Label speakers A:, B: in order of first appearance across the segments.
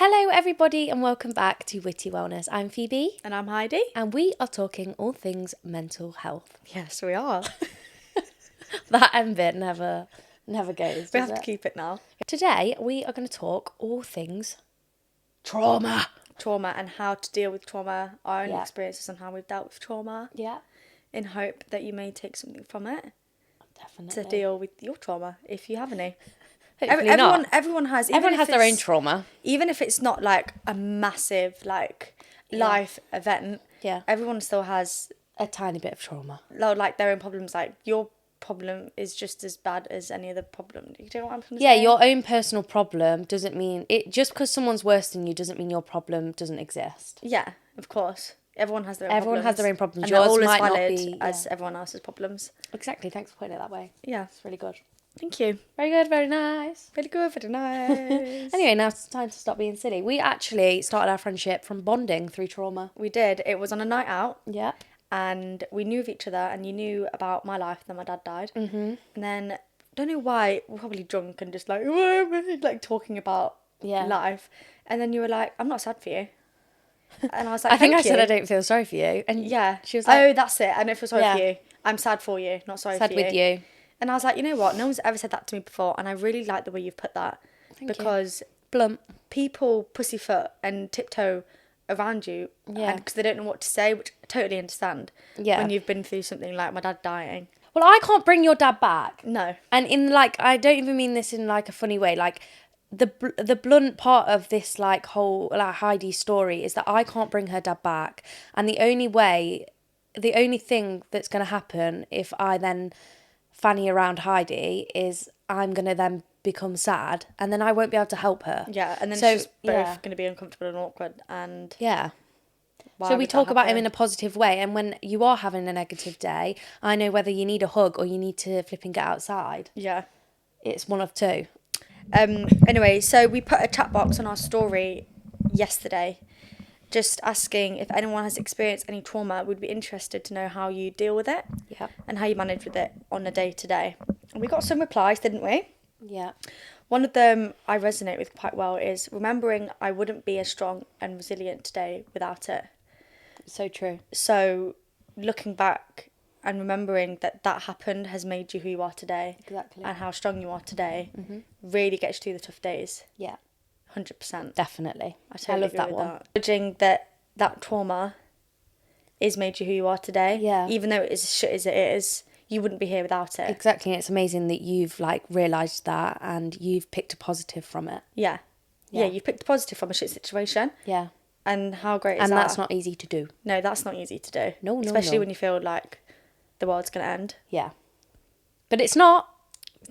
A: Hello everybody and welcome back to Witty Wellness. I'm Phoebe.
B: And I'm Heidi.
A: And we are talking all things mental health.
B: Yes, we are.
A: That end bit never goes,
B: We have to keep it now.
A: Today we are going to talk all things trauma.
B: Trauma and how to deal with trauma, our own
A: Yeah.
B: experiences and how we've dealt with trauma.
A: Yeah,
B: In hope that you may take something from it
A: definitely.
B: to deal with your trauma, if you have any.
A: Hopefully not.
B: Everyone has
A: Their own trauma.
B: Even if it's not like a massive life event, everyone still has
A: A tiny bit of trauma.
B: like their own problems. Like your problem is just as bad as any other problem. Do you know what I'm trying to
A: Yeah,
B: say?
A: your own personal problem doesn't mean it. Just because someone's worse than you doesn't mean your problem doesn't exist.
B: Yeah, of course. Everyone has their own
A: Everyone
B: problems.
A: has their own problems.
B: And
A: Yours
B: they're all
A: might
B: as
A: not
B: valid
A: be
B: as everyone else's problems.
A: Exactly. Thanks for putting it that way.
B: Yeah.
A: It's really good.
B: Thank you.
A: Very good. Very nice.
B: Really good, very nice.
A: Anyway, now it's time to stop being silly. We actually started our friendship from bonding through trauma.
B: We did. It was on a night out.
A: Yeah.
B: And we knew of each other, and you knew about my life, then my dad died. Mm-hmm. And then, don't know why, we're probably drunk and just like talking about life. And then you were like, I'm not sad for you. And I was like,
A: I think I said I
B: don't.
A: don't feel sorry for you. And
B: Yeah.
A: she was like,
B: oh, that's it. I don't feel sorry
A: Yeah.
B: for you. I'm sad for you, not sorry
A: sad
B: for you.
A: with you.
B: And I was like, you know what? No one's ever said that to me before. And I really like the way you've put that.
A: Thank
B: because
A: you. Blunt.
B: people pussyfoot and tiptoe around you because they don't know what to say, which I totally understand.
A: Yeah.
B: When you've been through something like my dad dying.
A: Well, I can't bring your dad back.
B: No.
A: And I don't even mean this in like a funny way. Like the blunt part of this like whole Heidi story is that I can't bring her dad back. And the only thing that's going to happen if I then fanny around Heidi is I'm going to then become sad and then I won't be able to help her.
B: Yeah, and then it's just both going to be uncomfortable and awkward. And
A: yeah. So we talk about him in a positive way, and when you are having a negative day, I know whether you need a hug or you need to flip and get outside.
B: Yeah.
A: It's one of two.
B: Anyway, so we put a chat box on our story yesterday just asking if anyone has experienced any trauma. We'd be interested to know how you deal with it.
A: Yeah.
B: And how you manage with it on a day-to-day. And we got some replies, didn't we?
A: Yeah.
B: One of them I resonate with quite well is remembering I wouldn't be as strong and resilient today without it.
A: So true.
B: So looking back and remembering that happened has made you who you are today.
A: Exactly.
B: And how strong you are today really gets you through the tough days.
A: Yeah.
B: 100%.
A: Definitely.
B: I
A: love that one.
B: Judging that trauma is made you who you are today.
A: Yeah.
B: Even though it is as shit as it is, you wouldn't be here without it.
A: Exactly. And it's amazing that you've like realised that and you've picked a positive from it.
B: Yeah. Yeah, you picked the positive from a shit situation.
A: Yeah.
B: And how great is that?
A: And that's not easy to do.
B: No, that's not easy to do.
A: No.
B: Especially when you feel like the world's going to end.
A: Yeah. But it's not.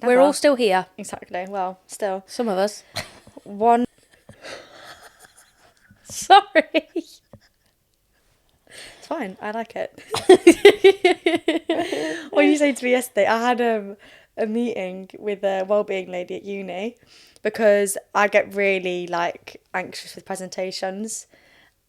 B: Never.
A: We're all still here.
B: Exactly. Well, still.
A: Some of us.
B: One.
A: Sorry.
B: It's fine. I like it. What did you say to me yesterday? I had a meeting with a wellbeing lady at uni because I get really like anxious with presentations.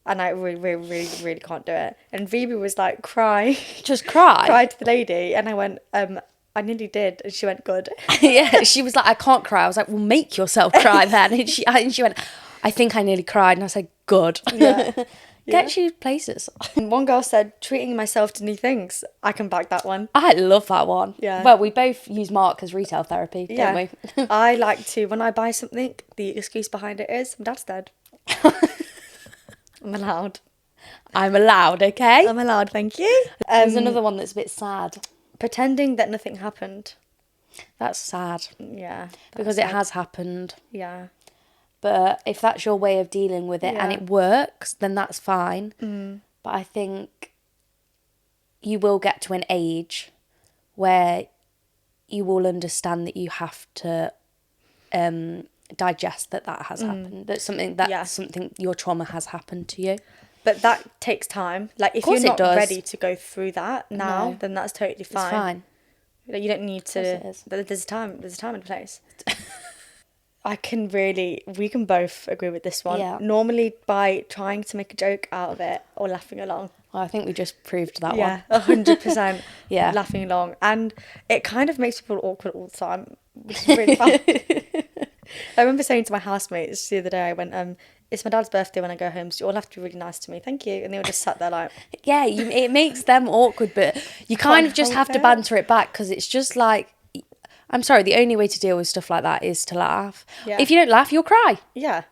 B: And I really can't do it. And Phoebe was like, cry.
A: Just cry.
B: Cried to the lady. And I went, I nearly did. And she went, good.
A: Yeah, she was like, I can't cry. I was like, well, make yourself cry then. And she went, I think I nearly cried. And I said, good.
B: Yeah.
A: Get you places.
B: And one girl said, treating myself to new things. I can back that one.
A: I love that one.
B: Yeah.
A: Well, we both use Mark as retail therapy, don't we?
B: I like to, when I buy something, the excuse behind it is, my dad's dead. I'm allowed.
A: I'm allowed, okay?
B: I'm allowed, thank you.
A: There's another one that's a bit sad.
B: Pretending that nothing happened.
A: That's sad.
B: Yeah.
A: Because it has happened.
B: Yeah.
A: But if that's your way of dealing with it and
B: Yeah.
A: it works, then that's fine. But I think you will get to an age where you will understand that you have to digest that has happened. That's something your trauma has happened to you.
B: But that takes time. Like, if you're not ready to go through that now, then that's totally fine.
A: It's fine.
B: Like, you don't need to. There's a time and place. we can both agree with this one.
A: Yeah.
B: Normally by trying to make a joke out of it or laughing along.
A: Well, I think we just proved that one.
B: Yeah, 100%.
A: Yeah.
B: Laughing along. And it kind of makes people awkward all the time, which is really fun. I remember saying to my housemates the other day, I went, it's my dad's birthday when I go home, so you all have to be really nice to me. Thank you. And they all just sat there like,
A: Yeah, it makes them awkward, but you kind of just have to banter it back, because it's just like, I'm sorry, the only way to deal with stuff like that is to laugh.
B: Yeah.
A: If you don't laugh, you'll cry.
B: yeah.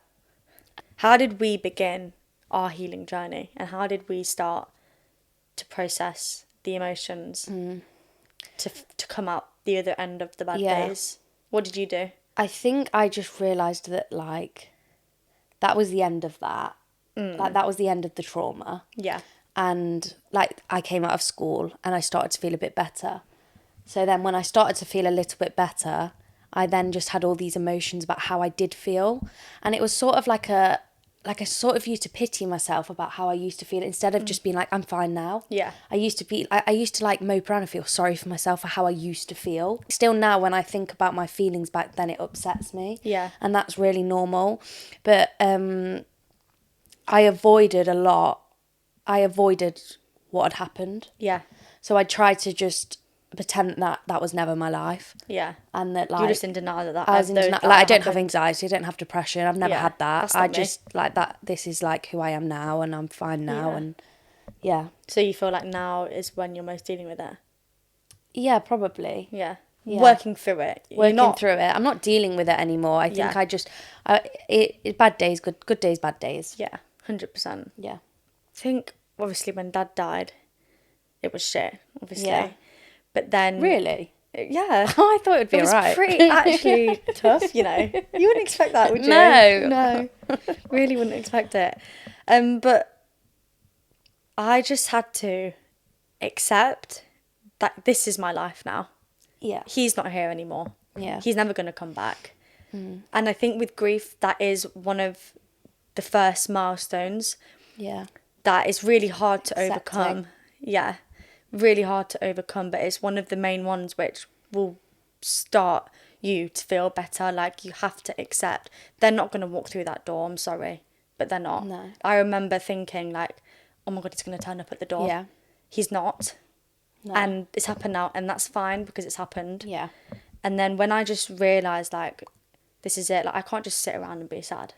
B: How did we begin our healing journey, and how did we start to process the emotions to come out the other end of the bad days? What did you do?
A: I think I just realised that, like, that was the end of that. Like, that was the end of the trauma.
B: Yeah.
A: And, like, I came out of school and I started to feel a bit better. So then when I started to feel a little bit better, I then just had all these emotions about how I did feel. And it was sort of like I sort of used to pity myself about how I used to feel, instead of just being like, I'm fine now.
B: Yeah.
A: I used to like mope around and feel sorry for myself for how I used to feel. Still now, when I think about my feelings back then, it upsets me.
B: Yeah.
A: And that's really normal. But I avoided a lot. I avoided what had happened.
B: Yeah.
A: So I tried to just pretend that that was never my life.
B: Yeah.
A: And that, like,
B: You're just in denial that
A: I was in denial. Like, I don't have anxiety, I don't have depression, I've never had that. I just, like, that, this is, like, who I am now, and I'm fine now, and, yeah.
B: So you feel like now is when you're most dealing with it?
A: Yeah, probably.
B: Yeah.
A: Yeah.
B: Working through it.
A: Working through it. I'm not dealing with it anymore. I think I just, bad days, good days, bad days.
B: Yeah, 100%.
A: Yeah.
B: I think, obviously, when Dad died, it was shit, obviously.
A: Yeah.
B: But then...
A: Really?
B: Yeah.
A: I thought it'd be
B: It was
A: alright.
B: pretty actually tough, you know. You wouldn't expect that, would you?
A: No.
B: No. Really wouldn't expect it. But I just had to accept that this is my life now.
A: Yeah.
B: He's not here anymore.
A: Yeah.
B: He's never going to come back. And I think with grief, that is one of the first milestones
A: Yeah.
B: that is really hard to
A: Accepting.
B: overcome. Yeah. Really hard to overcome, but it's one of the main ones which will start you to feel better. Like, you have to accept they're not going to walk through that door, I'm sorry, but they're not.
A: No.
B: I remember thinking, like, oh my God, he's going to turn up at the door.
A: Yeah.
B: He's not.
A: No.
B: And it's happened now, and that's fine because it's happened.
A: Yeah.
B: And then when I just realised, like, this is it, like, I can't just sit around and be sad.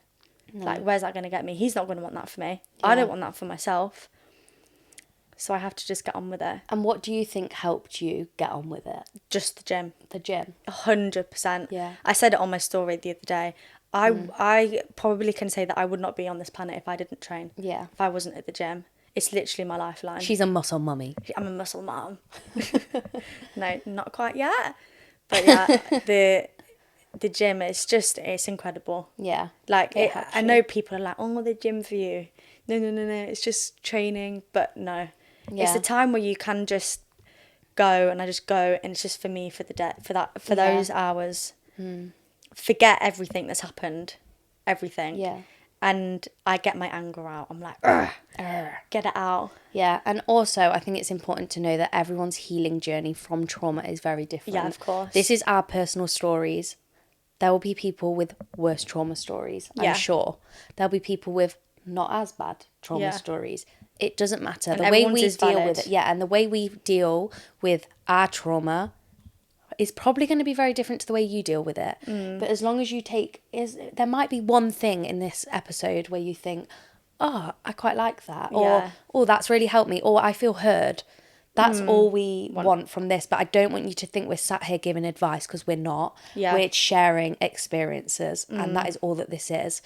A: No.
B: Like, where's that going to get me? He's not going to want that for me. I don't want that for myself. So I have to just get on with it.
A: And what do you think helped you get on with it?
B: Just the gym.
A: The gym.
B: 100%.
A: Yeah.
B: I said it on my story the other day. I probably can say that I would not be on this planet if I didn't train.
A: Yeah.
B: If I wasn't at the gym. It's literally my lifeline.
A: She's a muscle mummy.
B: I'm a muscle mom. No, not quite yet. But yeah, the gym is just, it's incredible.
A: Yeah.
B: Like, I know people are like, oh, the gym for you. No, it's just training. But no.
A: Yeah.
B: It's a time where you can just go, and I just go, and it's just for me, for the day, for those hours. Forget everything that's happened. Everything.
A: Yeah.
B: And I get my anger out. I'm like, get it out.
A: Yeah, and also I think it's important to know that everyone's healing journey from trauma is very different.
B: Yeah, of course.
A: This is our personal stories. There will be people with worse trauma stories, I'm sure. There'll be people with not as bad trauma stories. It doesn't matter.
B: And
A: the way we
B: everyone's is
A: deal
B: valid.
A: with it, and the way we deal with our trauma is probably going to be very different to the way you deal with it. But as long as you there might be one thing in this episode where you think, oh, I quite like that, or oh, that's really helped me, or I feel heard. That's all we want from this. But I don't want you to think we're sat here giving advice, because we're not.
B: Yeah.
A: We're sharing experiences, and that is all that this is.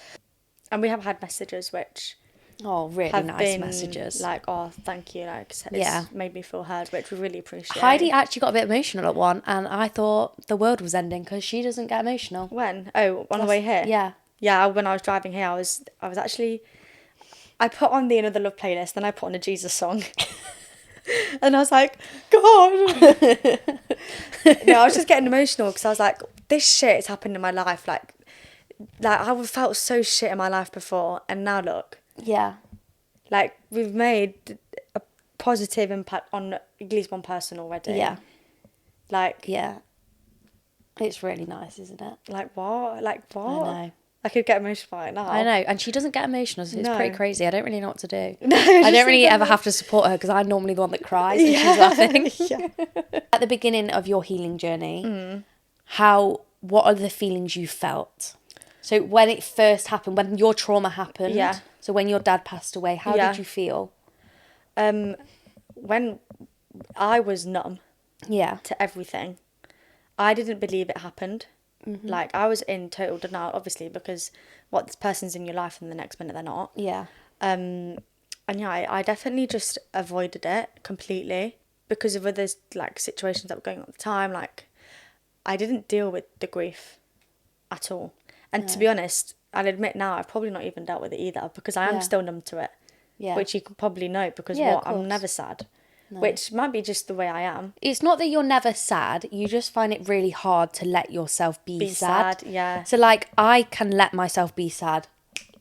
B: And we have had messages which
A: Oh, really
B: have
A: nice
B: been
A: messages.
B: like, oh, thank you. Like, it's made me feel heard, which we really appreciate.
A: Heidi actually got a bit emotional at one, and I thought the world was ending because she doesn't get emotional.
B: When? Oh, on the way here?
A: Yeah.
B: Yeah, when I was driving here, I was actually... I put on the Another Love playlist, then I put on a Jesus song. And I was like, God! No, I was just getting emotional because I was like, this shit has happened in my life. Like I felt so shit in my life before, and now look.
A: Yeah.
B: Like, we've made a positive impact on at least one person already.
A: Yeah.
B: Like...
A: Yeah. It's really nice, isn't it?
B: Like, what? Like, what?
A: I know.
B: I could get emotional by it now.
A: I know, and she doesn't get emotional, so it's
B: No.
A: pretty crazy. I don't really know what to do.
B: No,
A: I don't really ever have to support her because I'm normally the one that cries when she's laughing.
B: Yeah.
A: At the beginning of your healing journey, what are the feelings you felt? So when it first happened, when your trauma happened,
B: Yeah.
A: so when your dad passed away, how
B: Yeah.
A: did you feel?
B: When I was numb
A: Yeah.
B: to everything, I didn't believe it happened. Like, I was in total denial, obviously, because what, this person's in your life and the next minute they're not.
A: Yeah.
B: And yeah, I definitely just avoided it completely because of other, like, situations that were going on at the time. Like, I didn't deal with the grief at all. And to be honest, I'll admit now, I've probably not even dealt with it either because I am
A: Yeah.
B: still numb to it.
A: Yeah.
B: Which you can probably know because
A: Yeah, of
B: I'm
A: course.
B: never sad. Which might be just the way I am.
A: It's not that you're never sad, you just find it really hard to let yourself be sad.
B: Yeah.
A: So, like, I can let myself be sad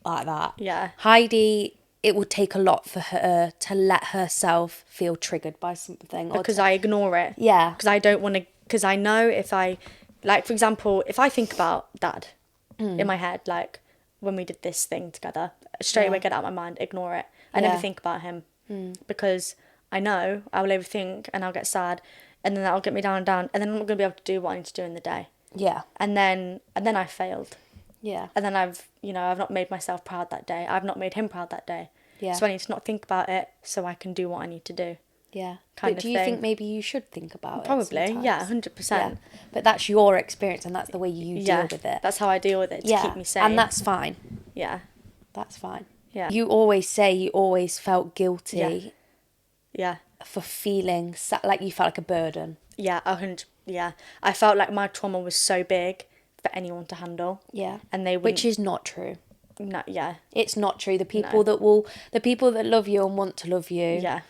A: like that.
B: Yeah.
A: Heidi, it would take a lot for her to let herself feel triggered by something.
B: Because I ignore it.
A: Yeah.
B: Because I don't want to, because I know if I, like, for example, if I think about Dad in my head, like, when we did this thing together, straight away get it out of my mind, ignore it. I never
A: Yeah.
B: think about him because I know I will overthink and I'll get sad and then that'll get me down and down and then I'm not going to be able to do what I need to do in the day.
A: Yeah.
B: And then I failed.
A: Yeah.
B: And then I've not made myself proud that day. I've not made him proud that day.
A: Yeah.
B: So I need to not think about it so I can do what I need to do.
A: Yeah.
B: Kind
A: But
B: of
A: do you
B: thing.
A: think maybe you should think about it?
B: Probably,
A: sometimes?
B: yeah, 100%.
A: Yeah. But that's your experience and that's the way you deal with it.
B: That's how I deal with it to keep me sane.
A: And that's fine.
B: Yeah.
A: That's fine.
B: Yeah.
A: You always say you always felt guilty
B: Yeah.
A: for feeling like you felt like a burden.
B: Yeah, 100. Yeah. I felt like my trauma was so big for anyone to handle.
A: Yeah.
B: And they
A: Which is not true.
B: No, yeah.
A: It's not true. The people that love you and want to love you.
B: Yeah.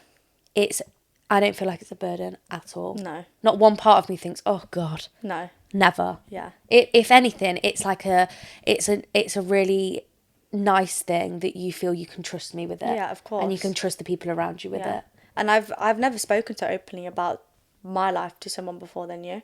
A: I don't feel like it's a burden at all.
B: No.
A: Not one part of me thinks, oh God.
B: No.
A: Never.
B: Yeah.
A: If anything, it's a really nice thing that you feel you can trust me with it.
B: Yeah, of course.
A: And you can trust the people around you with it.
B: And I've never spoken so openly about my life to someone before than you.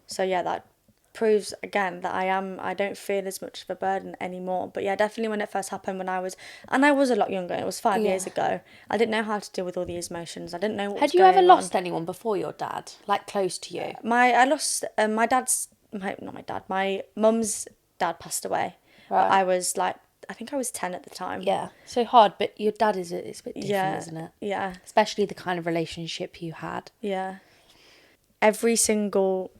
B: So yeah, that proves again that I don't feel as much of a burden anymore. But yeah, definitely when it first happened when I was a lot younger, it was 5 years ago. I didn't know how to deal with all these emotions. I didn't know what was
A: Had you ever
B: going
A: lost
B: on.
A: anyone before your dad? Like close to you?
B: I lost my mum's dad passed away.
A: Right.
B: But I was like, I think I was 10 at the time.
A: Yeah. So hard, but your dad it's a bit different, isn't it?
B: Yeah.
A: Especially the kind of relationship you had.
B: Yeah. Every single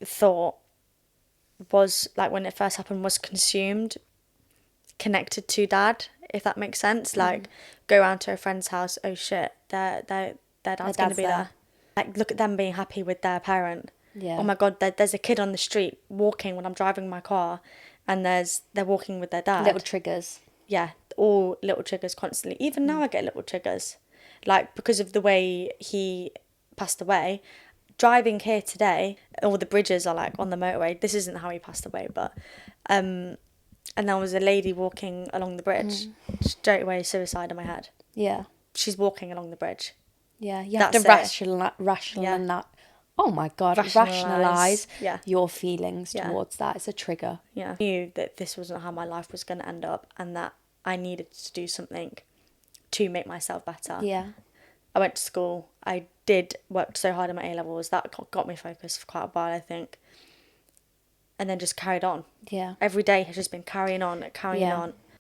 B: thought was, like, when it first happened, was connected to Dad, if that makes sense. Like, go round to a friend's house, oh shit, their dad's going to be there. Like, look at them being happy with their parent.
A: Yeah.
B: Oh my God, there's a kid on the street walking when I'm driving my car and they're walking with their dad.
A: Little triggers.
B: Yeah, all little triggers constantly. Even now I get little triggers. Like, because of the way he passed away, driving here today, all the bridges are like on the motorway. This isn't how he passed away, but and there was a lady walking along the bridge. Straight away, suicide in my head.
A: Yeah.
B: She's walking along the bridge.
A: Yeah. You have
B: That's
A: to rationalize that. Oh my God, rationalize your feelings towards that. It's a trigger.
B: Yeah. I knew that this wasn't how my life was going to end up and that I needed to do something to make myself better.
A: Yeah.
B: I went to school. I did work so hard in my A-levels. That got me focused for quite a while, I think. And then just carried on.
A: Yeah.
B: Every day has just been carrying on.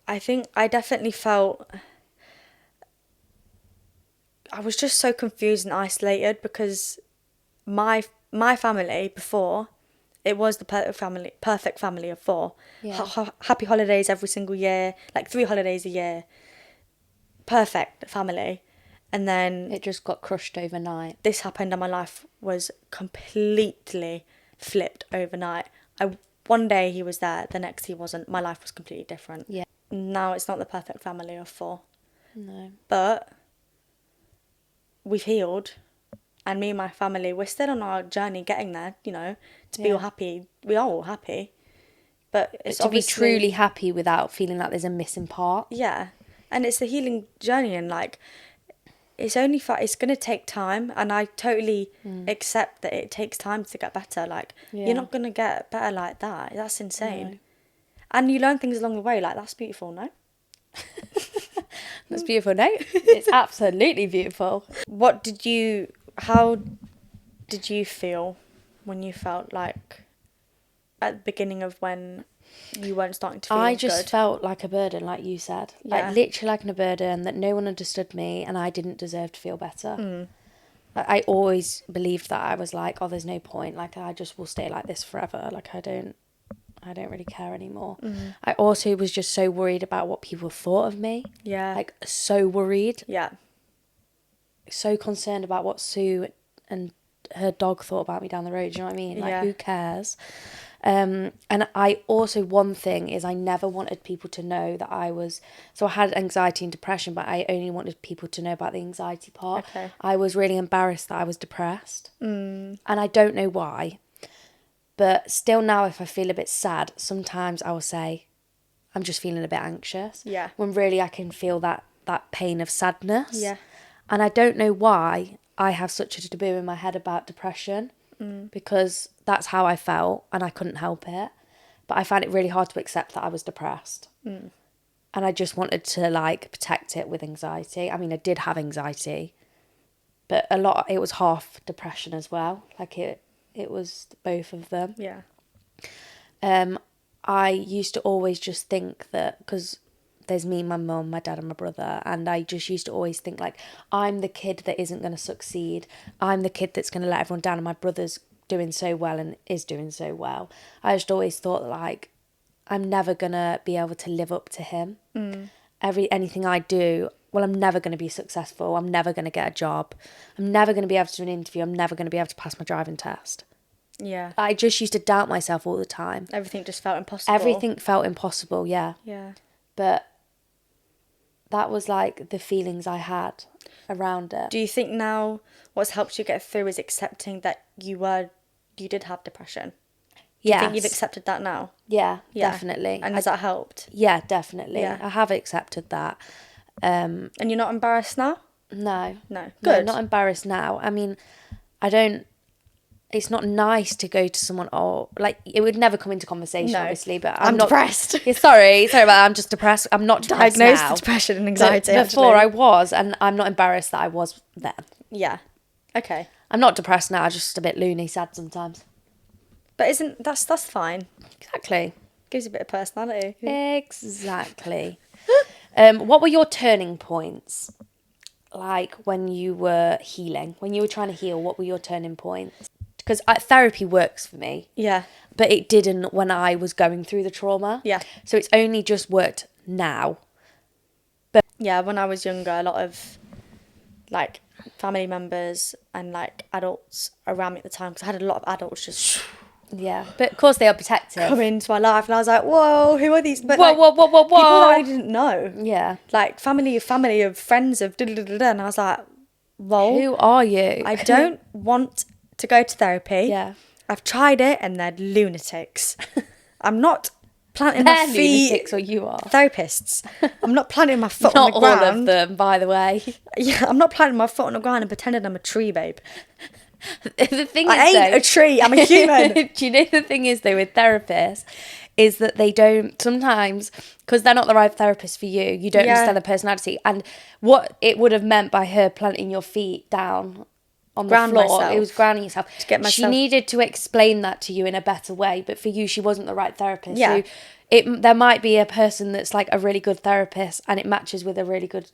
B: I think I definitely felt... I was just so confused and isolated because my family before, it was the perfect family of 4.
A: Yeah.
B: Happy holidays every single year, like 3 holidays a year. Perfect family. And then
A: It just got crushed overnight.
B: this happened and my life was completely flipped overnight. One day he was there, the next he wasn't. My life was completely different.
A: Yeah.
B: Now it's not the perfect family of 4.
A: No.
B: But we've healed. And me and my family, we're still on our journey getting there, to be all happy. We are all happy. But it's
A: to be
B: obviously...
A: truly happy without feeling like there's a missing part.
B: Yeah. And it's the healing journey and, like... It's going to take time, and I totally accept that it takes time to get better. Like, you're not going to get better like that. That's insane. No. And you learn things along the way. Like, that's beautiful, no?
A: That's beautiful, no? It's absolutely beautiful.
B: How did you feel when you felt like, at the beginning of when you weren't starting to feel
A: I just
B: good.
A: felt like a burden, like you said.
B: Yeah.
A: Like, literally like a burden, that no one understood me and I didn't deserve to feel better. I always believed that. I was like, oh, there's no point. Like, I just will stay like this forever. Like, I don't really care anymore. I also was just so worried about what people thought of me.
B: Yeah.
A: Like, so worried.
B: Yeah.
A: So concerned about what Sue and her dog thought about me down the road. Do you know what I mean? Like,
B: Yeah.
A: who cares? And I also, one thing is I never wanted people to know that so I had anxiety and depression, but I only wanted people to know about the anxiety part.
B: Okay.
A: I was really embarrassed that I was depressed. And I don't know why. But still now, if I feel a bit sad, sometimes I will say, I'm just feeling a bit anxious.
B: Yeah.
A: When really I can feel that pain of sadness.
B: Yeah.
A: And I don't know why I have such a taboo in my head about depression. Because that's how I felt and I couldn't help it. But I found it really hard to accept that I was depressed. And I just wanted to, like, protect it with anxiety. I mean, I did have anxiety. But it was half depression as well. Like, it was both of them.
B: Yeah.
A: I used to always just think that, because there's me, my mum, my dad and my brother, and I just used to always think, like, I'm the kid that isn't going to succeed. I'm the kid that's going to let everyone down, and my brother's doing so well and is doing so well. I just always thought, like, I'm never going to be able to live up to him. Anything I do, well, I'm never going to be successful. I'm never going to get a job. I'm never going to be able to do an interview. I'm never going to be able to pass my driving test.
B: Yeah.
A: I just used to doubt myself all the time.
B: Everything just felt impossible.
A: Everything felt impossible, yeah.
B: Yeah.
A: But that was, like, the feelings I had around it.
B: Do you think now what's helped you get through is accepting that you did have depression? Do you think you've accepted that now?
A: Yeah, definitely.
B: And has that helped?
A: Yeah, definitely.
B: Yeah.
A: I have accepted that.
B: And you're not embarrassed now?
A: No.
B: No.
A: No,
B: Good.
A: not embarrassed now. I mean, it's not nice to go to someone, like, it would never come into conversation,
B: No.
A: obviously, but
B: I'm
A: not
B: depressed.
A: Yeah, sorry about that. I'm just depressed. I'm not depressed
B: Diagnosed
A: now.
B: with depression and
A: But
B: anxiety.
A: before
B: actually.
A: I was, and I'm not embarrassed that I was then.
B: Yeah. Okay.
A: I'm not depressed now. I'm just a bit loony, sad sometimes.
B: But that's fine.
A: Exactly.
B: Gives you a bit of personality.
A: Exactly. What were your turning points? Like, when you were healing, when you were trying to heal, what were your turning points? Because therapy works for me.
B: Yeah.
A: But it didn't when I was going through the trauma.
B: Yeah.
A: So it's only just worked now.
B: Yeah, when I was younger, a lot of, like, family members and, like, adults around me at the time, because I had a lot of adults just
A: Yeah. But of course they are protective.
B: come into my life, and I was like, whoa, who are these? But,
A: Whoa,
B: like,
A: whoa, whoa, whoa, whoa.
B: people that I didn't know.
A: Yeah.
B: Like, family of friends of da-da-da-da-da, and I was like, lol.
A: Who are you?
B: I don't want to go to therapy.
A: Yeah.
B: I've tried it, and they're lunatics. I'm not planting
A: They're
B: my feet.
A: lunatics, or you are.
B: Therapists. I'm not planting my foot on
A: Not
B: the
A: all
B: ground.
A: of them, by the way.
B: Yeah, I'm not planting my foot on the ground and pretending I'm a tree, babe.
A: The thing
B: I
A: is,
B: ain't
A: though,
B: a tree. I'm a human.
A: Do you know the thing is, though, with therapists, is that they don't sometimes, because they're not the right therapist for you. You don't
B: Yeah.
A: understand the personality, and what it would have meant by her planting your feet down on the
B: Ground
A: floor.
B: myself.
A: It was grounding yourself.
B: To get
A: She
B: myself-
A: needed to explain that to you in a better way, but for you, she wasn't the right therapist.
B: Yeah.
A: So there might be a person that's like a really good therapist, and it matches with a really good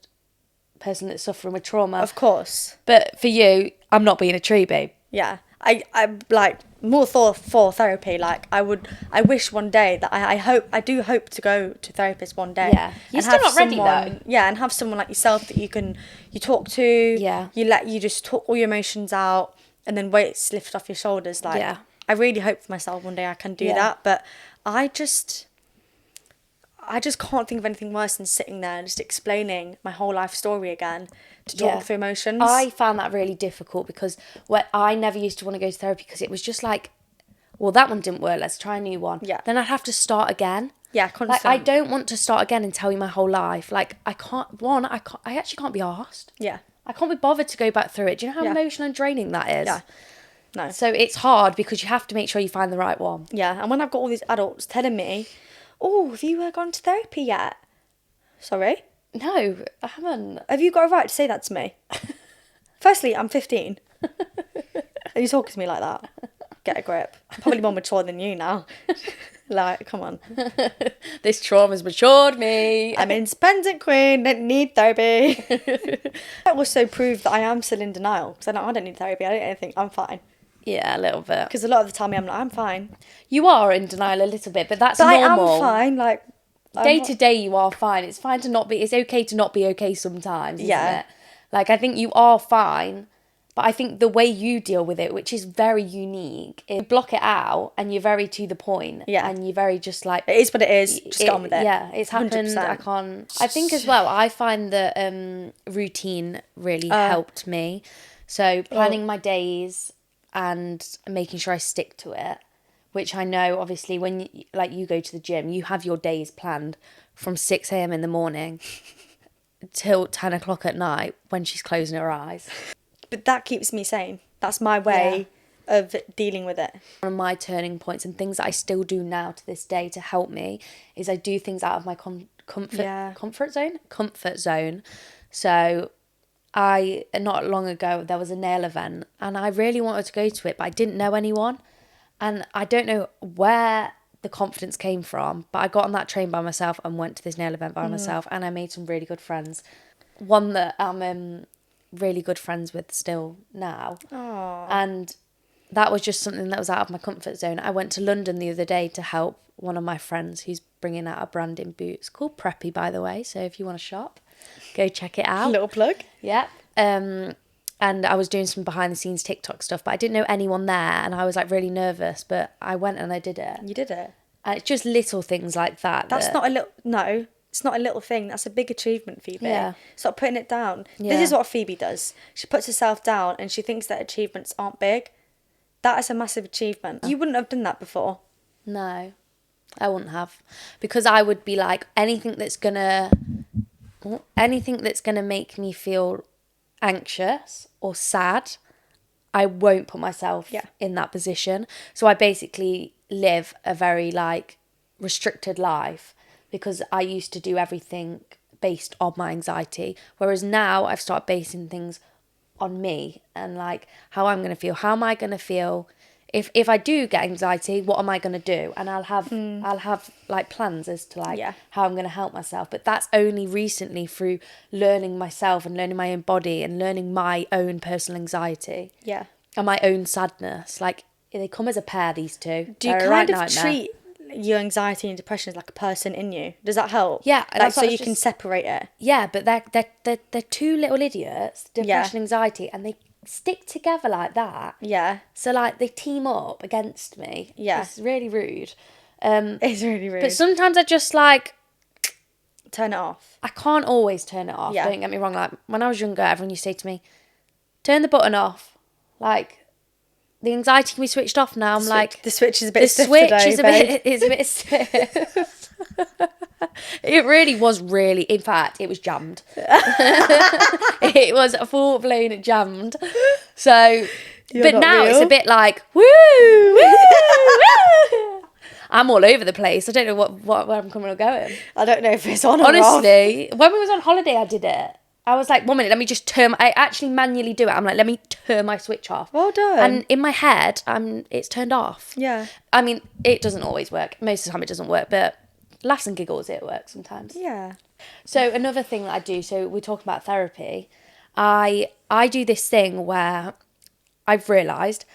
A: person that's suffering with trauma.
B: Of course.
A: But for you, I'm not being a tree, babe.
B: Yeah. I like more for therapy. Like, I wish one day that I do hope to go to therapist one day.
A: Yeah. You're
B: and
A: still
B: have
A: not ready,
B: someone-
A: though.
B: Yeah, and have someone like yourself that you talk to.
A: Yeah.
B: You just talk all your emotions out, and then weights lift off your shoulders. Like,
A: Yeah.
B: I really hope for myself one day I can do
A: Yeah.
B: that. But I just can't think of anything worse than sitting there and just explaining my whole life story again to talk
A: Yeah.
B: through emotions.
A: I found that really difficult because I never used to want to go to therapy because it was just like, well, that one didn't work. Let's try a new one.
B: Yeah.
A: Then I'd have to start again.
B: Yeah,
A: Like, I
B: constant.
A: don't want to start again and tell you my whole life. Like, I actually can't be arsed.
B: Yeah.
A: I can't be bothered to go back through it. Do you know how
B: Yeah.
A: emotional and draining that is?
B: Yeah. No.
A: So it's hard because you have to make sure you find the right one.
B: Yeah, and when I've got all these adults telling me, oh, have you gone to therapy yet? Sorry?
A: No, I haven't.
B: Have you got a right to say that to me? Firstly, I'm 15. Are you talking to me like that? Get a grip. I'm probably more mature than you now. Like, come on.
A: This trauma's matured me.
B: I'm an independent queen, don't need therapy. That also proved that I am still in denial, because I don't need therapy, I don't think I'm fine.
A: Yeah, a little bit.
B: Because a lot of the time I'm like, I'm fine.
A: You are in denial a little bit, but that's
B: But
A: normal.
B: I am fine, like...
A: Day to day you are fine. It's fine to not be... It's okay to not be okay sometimes, isn't it? Like, I think you are fine, but I think the way you deal with it, which is very unique, is you block it out and you're very to the point.
B: Yeah.
A: And you're very just like...
B: It is what it is, just get on with it.
A: Yeah, it's happened,
B: 100%.
A: I can't... I think as well, I find that routine really helped me. So planning my days and making sure I stick to it, which I know obviously when you go to the gym, you have your days planned from 6 a.m. in the morning till 10 o'clock at night when she's closing her eyes.
B: But that keeps me sane. That's my way of dealing with it.
A: One of my turning points and things that I still do now to this day to help me is I do things out of my comfort zone. So not long ago, there was a nail event and I really wanted to go to it, but I didn't know anyone. And I don't know where the confidence came from, but I got on that train by myself and went to this nail event by myself, and I made some really good friends. One that I'm really good friends with still now.
B: Aww.
A: And that was just something that was out of my comfort zone. I went to London the other day to help one of my friends who's bringing out a brand in boots called Preppy, by the way. So if you want to shop, go check it out.
B: Little plug.
A: Yep. And I was doing some behind the scenes TikTok stuff, but I didn't know anyone there and I was like really nervous, but I went and I did it.
B: You did it?
A: And it's just little things like that.
B: It's not a little thing. That's a big achievement, Phoebe.
A: Yeah.
B: Stop putting it down.
A: Yeah.
B: This is what Phoebe does. She puts herself down and she thinks that achievements aren't big. That is a massive achievement. You wouldn't have done that before.
A: No, I wouldn't have. Because I would be like, anything that's gonna make me feel anxious or sad, I won't put myself in that position. So I basically live a very like restricted life because I used to do everything based on my anxiety, whereas now I've started basing things on me and like how I'm going to feel. How am I going to feel if I do get anxiety? What am I going to do? And I'll have like plans as to like how I'm going to help myself. But that's only recently through learning myself and learning my own body and learning my own personal anxiety.
B: Yeah.
A: And my own sadness. Like they come as a pair, these two.
B: Do you kind of treat your anxiety and depression as like a person in you? Does that help?
A: Yeah.
B: Like so you can separate it.
A: Yeah, but they're two little idiots, depression, anxiety, and they stick together like that.
B: Yeah.
A: So like they team up against me.
B: Yeah.
A: It's really rude.
B: It's really rude.
A: But sometimes I just like
B: turn it off.
A: I can't always turn it off. Yeah. Don't get me wrong. Like when I was younger, everyone used to say to me, "Turn the button off." Like the anxiety can be switched off now. I'm like,
B: the switch is a bit stiff today,
A: it's a bit stiff. It really was in fact, it was jammed. It was a full blown jammed. So, but now real. It's a bit like, woo, woo, woo. I'm all over the place. I don't know where I'm coming or going.
B: I don't know if it's on or
A: honestly, when we was on holiday, I did it. I was like, 1 minute, let me just I actually manually do it. I'm like, let me turn my switch off.
B: Well done.
A: And in my head, it's turned off.
B: Yeah.
A: I mean, it doesn't always work. Most of the time it doesn't work, but laughs and giggles, it works sometimes.
B: Yeah.
A: So another thing that I do, so we're talking about therapy, I do this thing where I've realised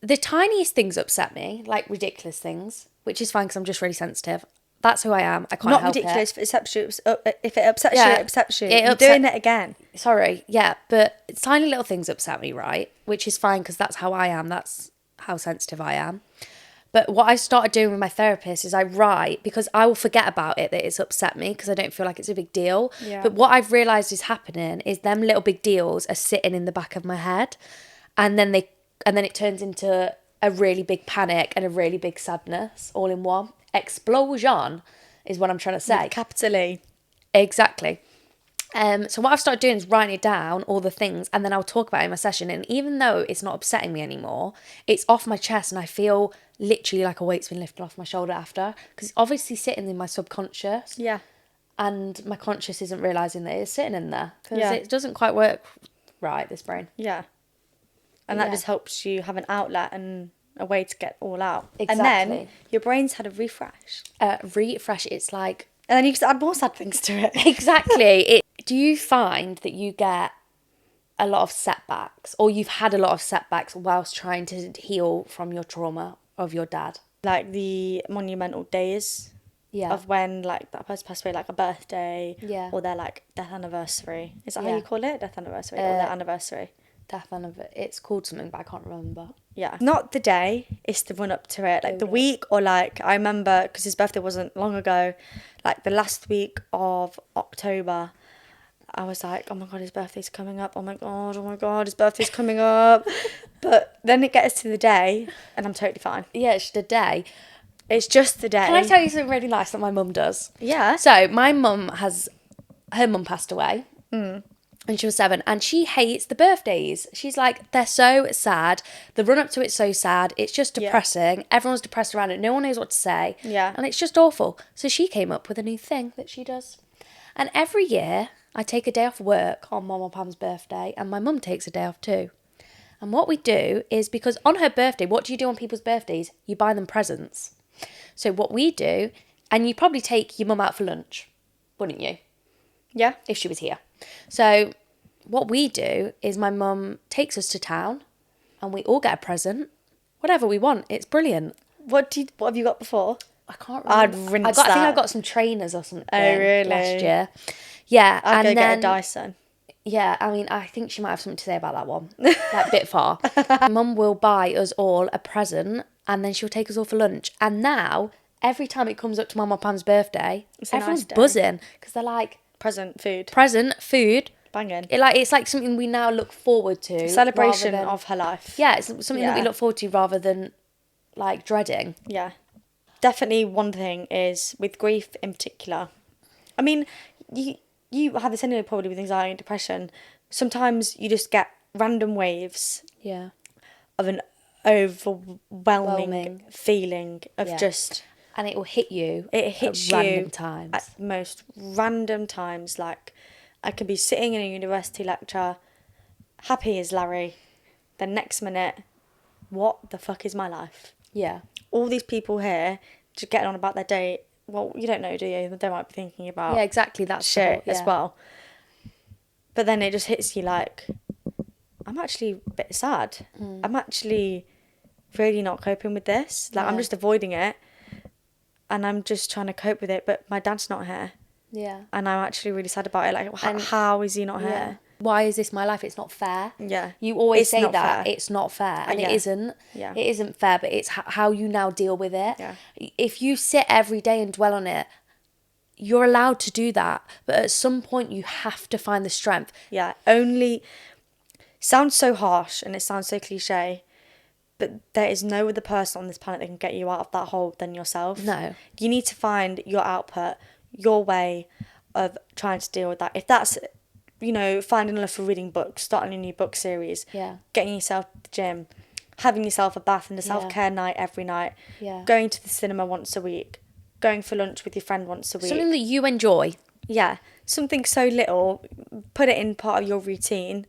A: the tiniest things upset me, like ridiculous things, which is fine because I'm just really sensitive. That's who I am. I can't help it. Not ridiculous
B: if it upsets you. If it upsets you, it upsets you. You're doing it again.
A: Sorry, yeah, but tiny little things upset me, right? Which is fine because that's how I am. That's how sensitive I am. But what I started doing with my therapist is I write because I will forget about it that it's upset me because I don't feel like it's a big deal.
B: Yeah.
A: But what I've realised is happening is them little big deals are sitting in the back of my head, and then it turns into a really big panic and a really big sadness all in one. Explosion is what I'm trying to say.
B: With capital E.
A: Exactly. So what I've started doing is writing it down, all the things, and then I'll talk about it in my session. And even though it's not upsetting me anymore, it's off my chest and I feel literally like a weight's been lifted off my shoulder after. Because it's obviously sitting in my subconscious.
B: Yeah.
A: And my conscious isn't realising that it's sitting in there. Because it doesn't quite work right, this brain.
B: Yeah. And that just helps you have an outlet and a way to get all out. And
A: Exactly.
B: then your brain's had a refresh.
A: Refresh, it's like...
B: And then you can add more sad things to it.
A: Exactly. Do you find that you get a lot of setbacks, or you've had a lot of setbacks whilst trying to heal from your trauma of your dad?
B: Like the monumental days
A: Yeah.
B: of when like that person passed away, like a birthday,
A: Yeah.
B: or their like death anniversary. Is that how
A: Yeah.
B: you call it? Death anniversary or their anniversary?
A: Death anniversary. It's called something, but I can't remember.
B: Yeah. Not the day, it's the run up to it. Like the week, or like I remember, because his birthday wasn't long ago, like the last week of October, I was like, oh my God, his birthday's coming up. Oh my God, his birthday's coming up. But then it gets to the day and I'm totally fine.
A: Yeah, it's just a day.
B: It's just the day.
A: Can I tell you something really nice that my mum does?
B: Yeah.
A: So my mum her mum passed away. And she was 7, and she hates the birthdays. She's like, they're so sad. The run up to it's so sad. It's just depressing. Everyone's depressed around it. No one knows what to say.
B: Yeah.
A: And it's just awful. So she came up with a new thing that she does. And every year, I take a day off work on Mum or Pam's birthday, and my mum takes a day off too. And what we do is, because on her birthday, what do you do on people's birthdays? You buy them presents. So what we do, and you probably take your mum out for lunch, wouldn't you?
B: Yeah.
A: If she was here. So what we do is my mum takes us to town and we all get a present. Whatever we want. It's brilliant.
B: What have you got before?
A: I can't
B: I'd
A: remember.
B: rinse
A: I think I
B: that.
A: got some trainers or something.
B: Oh, really?
A: Last year. Yeah.
B: I'd
A: and
B: go
A: then,
B: get a Dyson.
A: Yeah, I mean, I think she might have something to say about that one. Like, bit far. Mum will buy us all a present and then she'll take us all for lunch. And now, every time it comes up to Mum or Pam's birthday,
B: It's a
A: everyone's
B: nice day.
A: buzzing because they're like,
B: Present, food.
A: present, food.
B: Banging.
A: It's like something we now look forward to.
B: Celebration
A: rather than-
B: of her life.
A: Yeah, it's something that we
B: Yeah.
A: look forward to rather than like dreading.
B: Yeah. Definitely one thing is with grief in particular. I mean, you have this anyway probably with anxiety and depression. Sometimes you just get random waves
A: Yeah.
B: of an overwhelming
A: Whelming.
B: feeling of
A: Yeah.
B: just...
A: And it will hit you
B: It hits
A: at
B: you
A: random times.
B: at the most random times. Like, I could be sitting in a university lecture, happy as Larry. The next minute, what the fuck is my life?
A: Yeah.
B: All these people here just getting on about their day. Well, you don't know, do you? They might be thinking about
A: Yeah, exactly. That's the
B: shit
A: whole-
B: as
A: yeah.
B: well. But then it just hits you like, I'm actually a bit sad. I'm actually really not coping with this. Like, I'm
A: Yeah.
B: just avoiding it. And I'm just trying to cope with it. But my dad's not here.
A: Yeah.
B: And I'm actually really sad about it. Like,
A: And-
B: how is he not
A: Yeah.
B: here?
A: Why is this my life? It's not fair.
B: Yeah.
A: You always
B: It's
A: say
B: not
A: that.
B: fair.
A: It's not fair. And
B: Yeah.
A: it isn't.
B: Yeah.
A: It isn't fair, but it's how you now deal with it.
B: Yeah.
A: If you sit every day and dwell on it, you're allowed to do that. But at some point, you have to find the strength.
B: Yeah. Only... Sounds so harsh and it sounds so cliche. But there is no other person on this planet that can get you out of that hole than yourself.
A: No.
B: You need to find your output, your way of trying to deal with that. If that's, finding a love for reading books, starting a new book series,
A: Yeah.
B: getting yourself to the gym, having yourself a bath and a self-care night every night,
A: Yeah.
B: going to the cinema once a week, going for lunch with your friend once a week.
A: Something that you enjoy.
B: Yeah, something so little, put it in part of your routine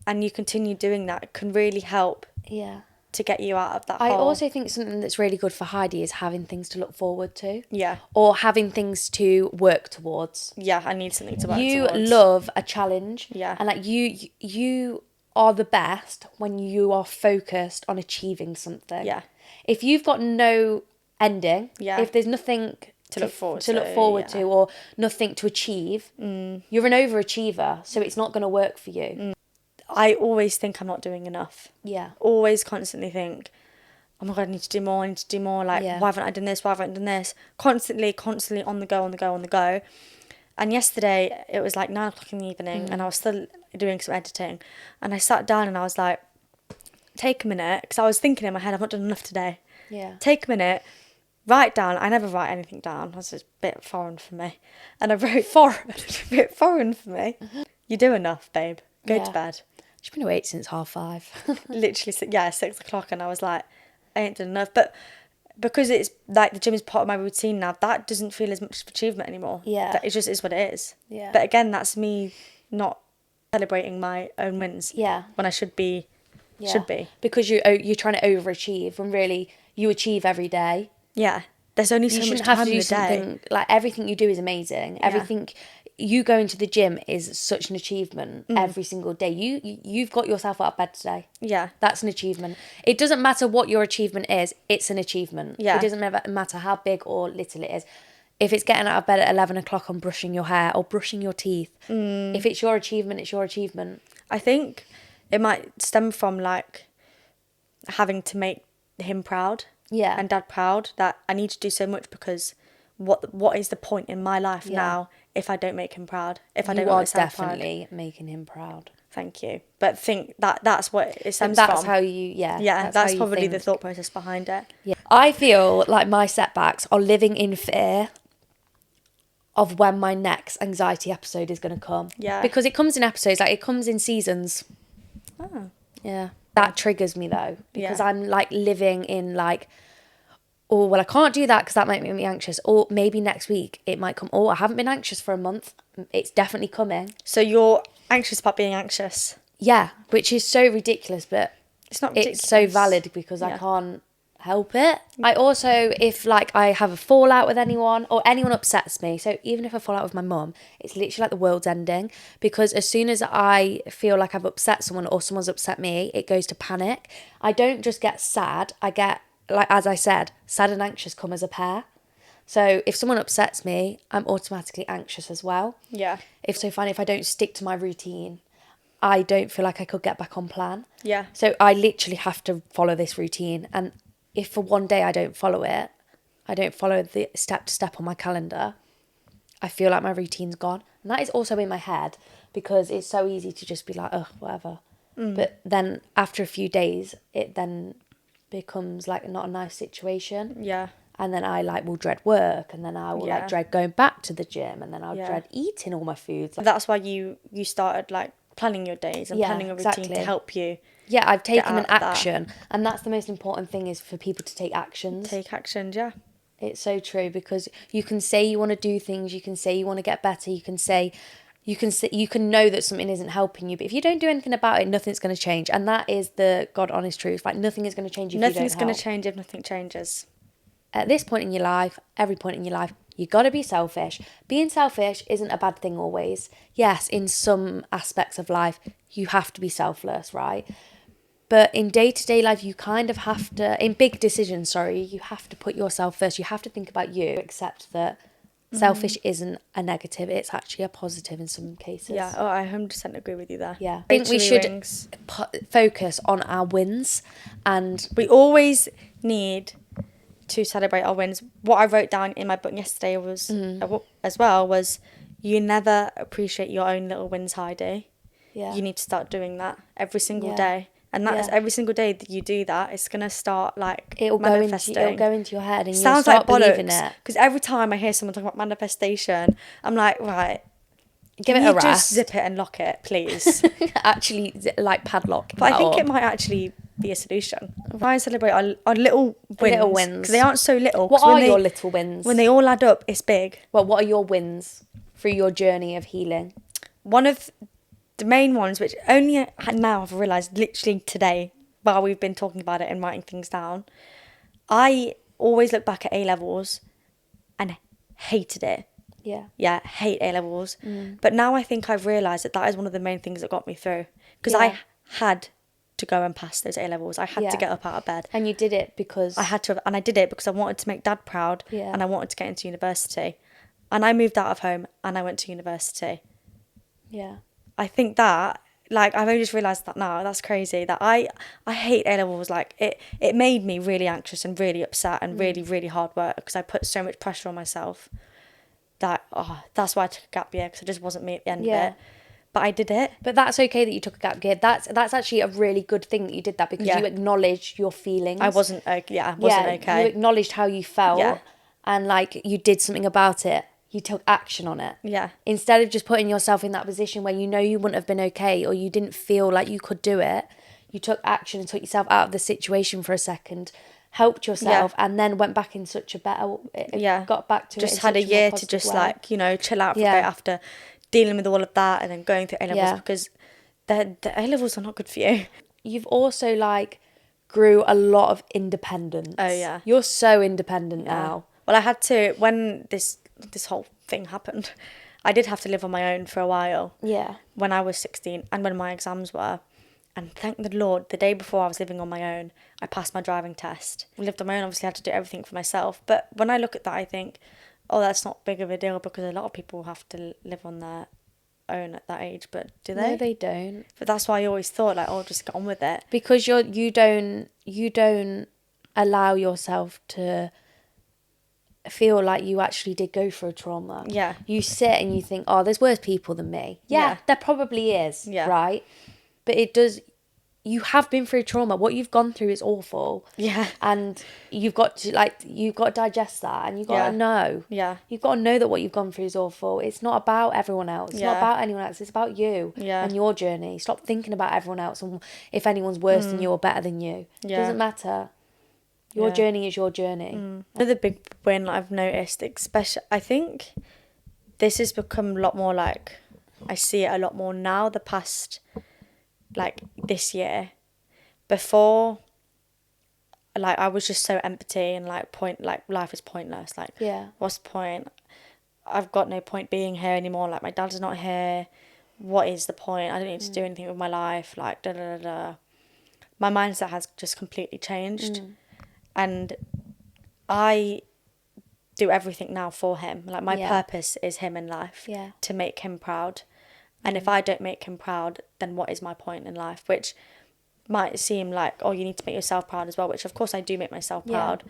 B: and you continue doing that can really help
A: Yeah.
B: to get you out of that
A: I
B: hole.
A: also think something that's really good for Heidi is having things to look forward to.
B: Yeah.
A: Or having things to work towards.
B: Yeah, I need something to work
A: You
B: towards.
A: love a challenge.
B: Yeah.
A: And like you are the best when you are focused on achieving something.
B: Yeah.
A: If you've got no ending,
B: Yeah.
A: if there's nothing
B: To look forward
A: to,
B: to,
A: look forward
B: yeah.
A: to or nothing to achieve, you're an overachiever, so it's not going to work for you.
B: I always think I'm not doing enough.
A: Yeah.
B: Always constantly think, oh my God, I need to do more, I need to do more. Like,
A: Yeah.
B: why haven't I done this? Why haven't I done this? Constantly on the go. And yesterday, it was like 9 o'clock in the evening and I was still doing some editing. And I sat down and I was like, take a minute. Because I was thinking in my head, I've not done enough today.
A: Yeah.
B: Take a minute, write down. I never write anything down. That's a bit foreign for me. And I wrote, a bit foreign for me. You do enough, babe. Go
A: Yeah.
B: to bed.
A: She's been awake since 5:30.
B: Literally, 6 o'clock, and I was like, I ain't done enough. But because it's like the gym is part of my routine now, that doesn't feel as much of achievement anymore.
A: Yeah.
B: That it just is what it is.
A: Yeah.
B: But again, that's me not celebrating my own wins.
A: Yeah.
B: When I should be should be.
A: Because you're trying to overachieve when really you achieve every day.
B: Yeah. There's only so
A: You
B: much
A: shouldn't
B: time
A: have to
B: in
A: do
B: the day.
A: something like everything you do is amazing.
B: Yeah.
A: Everything you going to the gym is such an achievement every single day. You've got yourself out of bed today.
B: Yeah.
A: That's an achievement. It doesn't matter what your achievement is, it's an achievement.
B: Yeah.
A: It doesn't matter how big or little it is. If it's getting out of bed at 11 o'clock and brushing your hair or brushing your teeth, if it's your achievement, it's your achievement.
B: I think it might stem from like having to make him proud.
A: Yeah.
B: And dad proud, that I need to do so much because what is the point in my life now if I don't make him proud? If I don't
A: You
B: make
A: are
B: myself proud?
A: definitely making him proud.
B: Thank you. But think that's what it stems
A: That's
B: from.
A: how you, yeah.
B: Yeah,
A: that's
B: that's
A: how you
B: probably the
A: think.
B: thought process behind it.
A: Yeah. I feel like my setbacks are living in fear of when my next anxiety episode is going to come.
B: Yeah.
A: Because it comes in episodes, like it comes in seasons.
B: Oh.
A: Yeah. That triggers me though, because
B: Yeah.
A: I'm like living in like, oh, well, I can't do that because that might make me anxious. Or maybe next week it might come. Oh, I haven't been anxious for a month. It's definitely coming.
B: So you're anxious about being anxious?
A: Yeah, which is so ridiculous, but
B: It's not ridiculous.
A: it's so valid because I can't help it. I also, if like I have a fallout with anyone or anyone upsets me, so even if I fall out with my mum, it's literally like the world's ending, because as soon as I feel like I've upset someone or someone's upset me, it goes to panic. I don't just get sad, I get, like as I said, sad and anxious come as a pair. So if someone upsets me, I'm automatically anxious as well.
B: Yeah.
A: If I don't stick to my routine, I don't feel like I could get back on plan.
B: Yeah.
A: So I literally have to follow this routine. And if for one day I don't follow it, I don't follow the step to step on my calendar, I feel like my routine's gone. And that is also in my head because it's so easy to just be like, oh, whatever. But then after a few days, it then becomes like not a nice situation.
B: Yeah.
A: And then I like will dread work, and then I will like dread going back to the gym, and then I'll dread eating all my foods.
B: That's why you started like planning your days and planning a routine to help you.
A: Yeah, I've taken an
B: out of that.
A: action, and that's the most important thing, is for people to take actions.
B: Take action, yeah.
A: It's so true, because you can say you want to do things, you can say you want to get better, you can know that something isn't helping you, but if you don't do anything about it, nothing's going to change. And that is the God honest truth. Like nothing is going to change if you don't help.
B: Nothing's going to change if nothing changes.
A: At this point in your life, every point in your life, you got to be selfish. Being selfish isn't a bad thing always. Yes, in some aspects of life, you have to be selfless, right? But in day-to-day life, you kind of have to, in big decisions, you have to put yourself first. You have to think about you, accept that selfish isn't a negative. It's actually a positive in some cases.
B: Yeah, I 100% agree with you there.
A: Yeah. I think we should focus on our wins, and
B: we always need to celebrate our wins. What I wrote down in my book yesterday was as well was, you never appreciate your own little wins, Heidi.
A: Yeah.
B: You need to start doing that every single day. And that is every single day that you do that, it's going to start like manifesting.
A: It'll go into your head and you'll
B: Sounds
A: start
B: like
A: believing
B: bollocks,
A: it.
B: because every time I hear someone talk about manifestation, I'm like, right,
A: Give it
B: can
A: a
B: you just
A: rest.
B: zip it and lock it, please?
A: Actually, like padlock.
B: But I think it might actually be a solution. Try and celebrate our little wins.
A: Little wins.
B: Because they aren't so little.
A: What are your little wins?
B: When they all add up, it's big.
A: Well, what are your wins through your journey of healing?
B: One of the main ones, which only now I've realised literally today, while we've been talking about it and writing things down, I always look back at A-levels and hated it.
A: Yeah.
B: Yeah, hate A-levels. But now I think I've realised that is one of the main things that got me through. Because I had to go and pass those A-levels. I had to get up out of bed.
A: And you did it because...
B: I had to, and I did it because I wanted to make Dad proud, and I wanted to get into university. And I moved out of home and I went to university.
A: Yeah.
B: I think that, like, I've only just realised that now. That's crazy. That I hate A-levels. Like, it made me really anxious and really upset and really, really hard work, because I put so much pressure on myself. That's why I took a gap year, because it just wasn't me at the end of it. But I did it.
A: But that's okay that you took a gap year. That's actually a really good thing that you did that, because you acknowledged your feelings.
B: I wasn't okay.
A: You acknowledged how you felt, and like you did something about it. You took action on it.
B: Yeah.
A: Instead of just putting yourself in that position where you know you wouldn't have been okay, or you didn't feel like you could do it, you took action and took yourself out of the situation for a second, helped yourself, and then went back in such a better... got back to
B: just
A: it
B: had a year to just way. Chill out for a bit after dealing with all of that and then going through A-levels, because the A-levels are not good for you.
A: you've also like grew a lot of independence.
B: Oh, yeah.
A: You're so independent now.
B: Well, I had to, when this whole thing happened, I did have to live on my own for a while.
A: Yeah.
B: When I was 16 and when my exams were. And thank the Lord, the day before I was living on my own, I passed my driving test. I lived on my own, obviously had to do everything for myself. But when I look at that, I think, oh, that's not big of a deal because a lot of people have to live on their own at that age. But do they?
A: No, they don't.
B: But that's why I always thought, like, oh, just get on with it.
A: Because you don't allow yourself to feel like you actually did go through a trauma.
B: Yeah.
A: You sit and you think, oh, there's worse people than me. Yeah. There probably is.
B: Yeah.
A: Right? But you have been through trauma. What you've gone through is awful.
B: Yeah.
A: And you've got to digest that, and you've got to know.
B: Yeah.
A: You've got to know that what you've gone through is awful. It's not about everyone else. It's not
B: Yeah.
A: about anyone else. It's about you and your journey. Stop thinking about everyone else and if anyone's worse than you or better than you. It doesn't matter. Your journey is your journey.
B: Another big win I've noticed, especially, I think this has become a lot more like, I see it a lot more now, the past, like, this year. Before, like, I was just so empty and, like, life is pointless. Like, what's the point? I've got no point being here anymore. Like, my dad's not here. What is the point? I don't need to do anything with my life. Like, da-da-da-da. My mindset has just completely changed. And I do everything now for him. Like, my purpose is him in life. To make him proud. And if I don't make him proud, then what is my point in life? Which might seem like, oh, you need to make yourself proud as well, which of course I do make myself proud.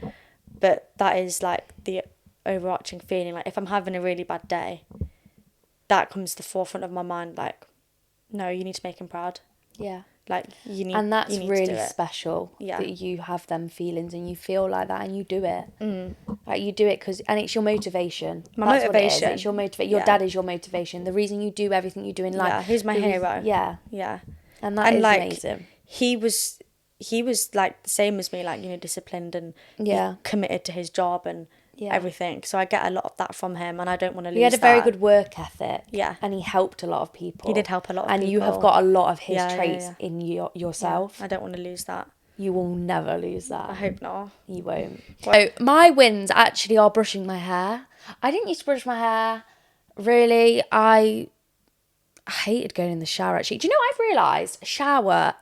B: But that is like the overarching feeling. Like, if I'm having a really bad day, that comes to the forefront of my mind. Like, no, you need to make him proud.
A: Yeah.
B: Like, you need,
A: and that's
B: you need
A: really
B: to do it.
A: special that you have them feelings and you feel like that and you do it. Like, you do it and it's your motivation. That's
B: motivation.
A: What it is. It's your motivation. Your dad is your motivation. The reason you do everything you do in life.
B: Yeah, he's my hero.
A: Yeah. And that is
B: like,
A: amazing.
B: He was like the same as me, like, you know, disciplined and committed to his job and everything. So I get a lot of that from him, and I don't want to lose that.
A: He had a very good work ethic.
B: Yeah.
A: And he helped a lot of people.
B: He did help a lot of people.
A: And you have got a lot of his traits in yourself.
B: Yeah. I don't want to lose that.
A: You will never lose that.
B: I hope not.
A: You won't. So my wins actually are brushing my hair. I didn't used to brush my hair. Really, I hated going in the shower, actually. Do you know, I've realised a shower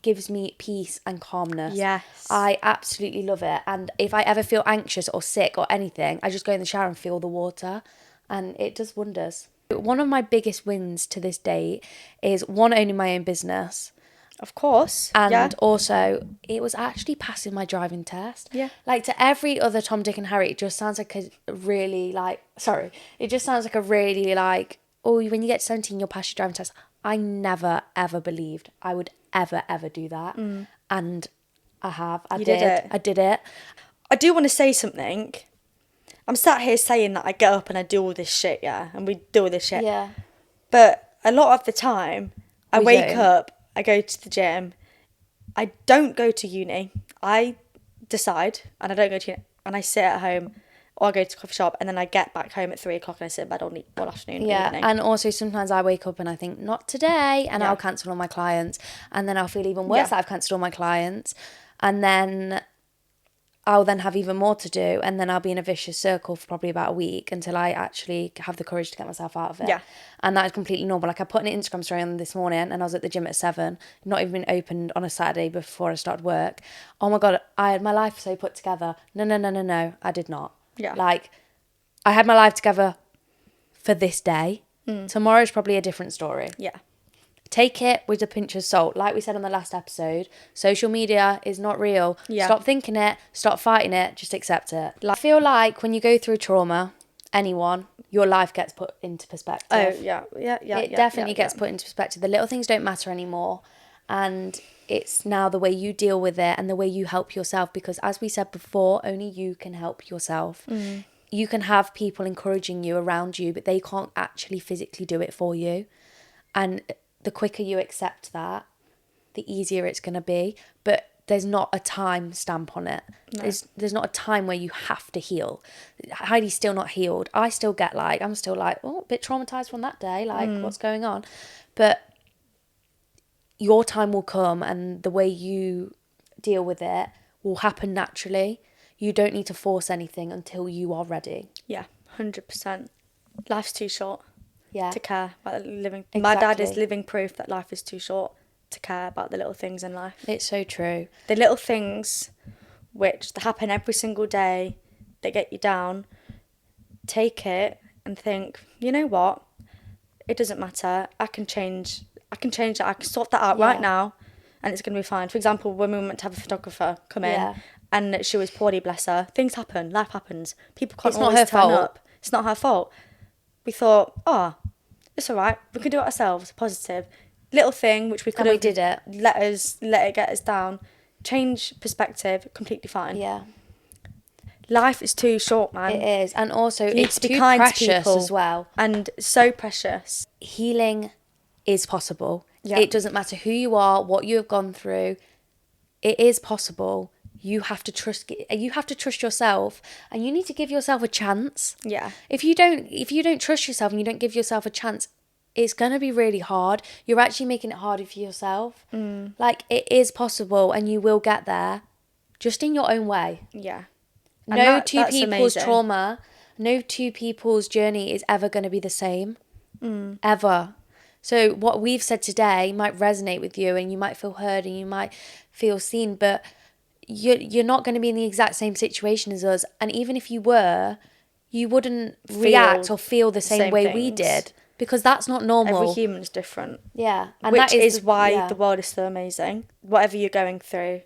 A: gives me peace and calmness.
B: Yes.
A: I absolutely love it. And if I ever feel anxious or sick or anything, I just go in the shower and feel the water. And it does wonders. One of my biggest wins to this date is, one, owning my own business.
B: Of course.
A: And also, it was actually passing my driving test.
B: Yeah.
A: Like, to every other Tom, Dick and Harry, it just sounds like a really, like, it just sounds like a really, like, oh, when you get to 17, you'll pass your driving test. I never, ever believed I would ever do that. And I have. I did it. I did it.
B: I do want to say something. I'm sat here saying that I get up and I do all this shit, and we do all this shit.
A: Yeah.
B: But a lot of the time, I wake up, I go to the gym, I don't go to uni. I decide, and I don't go to uni, and I sit at home, or I go to the coffee shop, and then I get back home at 3 o'clock and I sit in bed all afternoon.
A: Yeah,
B: evening.
A: and also sometimes I wake up and I think, not today, and I'll cancel all my clients, and then I'll feel even worse that I've cancelled all my clients, and then I'll then have even more to do, and then I'll be in a vicious circle for probably about a week until I actually have the courage to get myself out of it.
B: Yeah.
A: And that is completely normal. Like, I put an Instagram story on this morning, and I was at the gym at 7, not even been opened on a Saturday before I started work. Oh my God, I had my life so put together. No, I did not.
B: Yeah.
A: Like, I had my life together for this day. Tomorrow's probably a different story.
B: Yeah.
A: Take it with a pinch of salt. Like we said on the last episode, social media is not real.
B: Yeah.
A: Stop thinking it. Stop fighting it. Just accept it. I feel like when you go through trauma, anyone, your life gets put into perspective.
B: Oh, yeah.
A: It definitely gets put into perspective. The little things don't matter anymore. And it's now the way you deal with it and the way you help yourself. Because as we said before, only you can help yourself. You can have people encouraging you around you, but they can't actually physically do it for you. And the quicker you accept that, the easier it's going to be. But there's not a time stamp on it. No. There's not a time where you have to heal. Heidi's still not healed. I'm still like, oh, a bit traumatized from that day. Like, what's going on? But your time will come and the way you deal with it will happen naturally. You don't need to force anything until you are ready.
B: Yeah, 100%. Life's too short
A: Yeah.
B: to care about living.
A: Exactly.
B: My dad is living proof that life is too short to care about the little things in life.
A: It's so true.
B: The little things which happen every single day that get you down, take it and think, you know what? It doesn't matter. I can change that. I can sort that out right now and it's going to be fine. For example, when we were meant to have a photographer come in and she was poorly, bless her, things happen, life happens. People can't always turn up. It's not her fault. We thought, oh, it's all right. We can do it ourselves. Positive. Little thing which we could have...
A: we did it.
B: Let it get us down. Change perspective, completely fine.
A: Yeah.
B: Life is too short, man.
A: It is. And also,
B: You need
A: it's
B: to be
A: too
B: kind to
A: precious
B: people.
A: as well.
B: And so precious.
A: Healing is possible.
B: Yeah.
A: It doesn't matter who you are, what you have gone through. It is possible. You have to trust yourself, and you need to give yourself a chance.
B: Yeah.
A: If you don't trust yourself and you don't give yourself a chance, it's going to be really hard. You're actually making it harder for yourself. Like, it is possible and you will get there, just in your own way.
B: Yeah.
A: No two people's
B: amazing.
A: trauma, no two people's journey is ever going to be the same. Ever. So what we've said today might resonate with you and you might feel heard and you might feel seen, but you're not going to be in the exact same situation as us. And even if you were, you wouldn't react or feel the same way we did, because that's not normal.
B: Every human's different.
A: Yeah.
B: And which is why the world is so amazing. Whatever you're going through,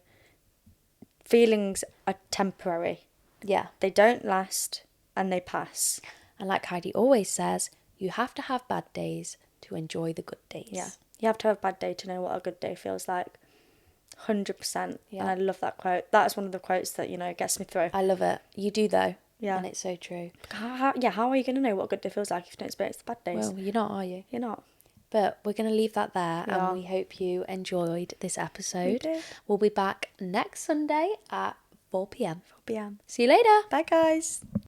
B: feelings are temporary.
A: Yeah.
B: They don't last and they pass.
A: And like Heidi always says, you have to have bad days to enjoy the good days.
B: Yeah. You have to have a bad day to know what a good day feels like. 100%.
A: Yeah.
B: And I love that quote. That's one of the quotes that, gets me through.
A: I love it. You do though.
B: Yeah.
A: And it's so true.
B: How are you going to know what a good day feels like if you don't experience the bad days?
A: Well, you're not, are you?
B: You're not.
A: But we're going to leave that there,
B: Yeah.
A: and we hope you enjoyed this episode.
B: We did.
A: We'll be back next Sunday at 4 p.m.
B: 4 p.m.
A: See you later.
B: Bye, guys.